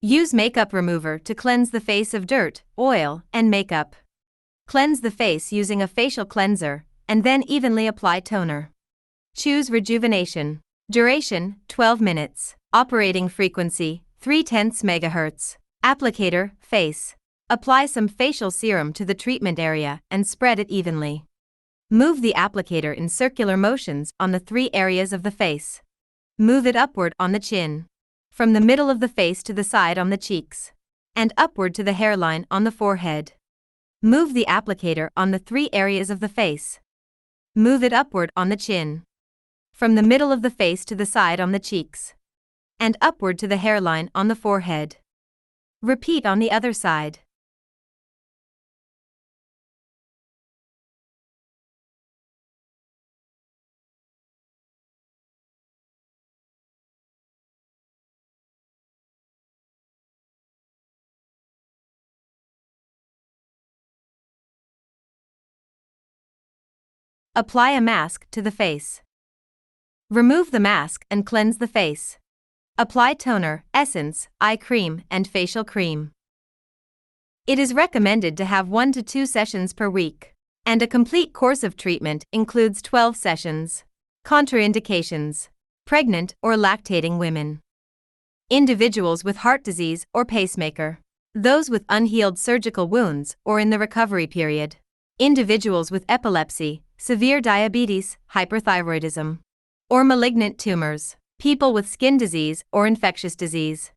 Use makeup remover to cleanse the face of dirt, oil, and makeup. Cleanse the face using a facial cleanser, and then evenly apply toner. Choose rejuvenation. Duration, 12 minutes. Operating frequency, 0.3 MHz. Applicator, face. Apply some facial serum to the treatment area and spread it evenly. Move the applicator in circular motions on the 3 areas of the face. Move it upward on the chin, from the middle of the face to the side on the cheeks, and upward to the hairline on the forehead. Move the applicator on the 3 areas of the face. Move it upward on the chin, from the middle of the face to the side on the cheeks, and upward to the hairline on the forehead. Repeat on the other side. Apply a mask to the face. Remove the mask and cleanse the face. Apply toner, essence, eye cream, and facial cream. It is recommended to have 1 to 2 sessions per week, and a complete course of treatment includes 12 sessions. Contraindications: pregnant or lactating women, individuals with heart disease or pacemaker, those with unhealed surgical wounds or in the recovery period, individuals with epilepsy, severe diabetes, hyperthyroidism, or malignant tumors, people with skin disease or infectious disease.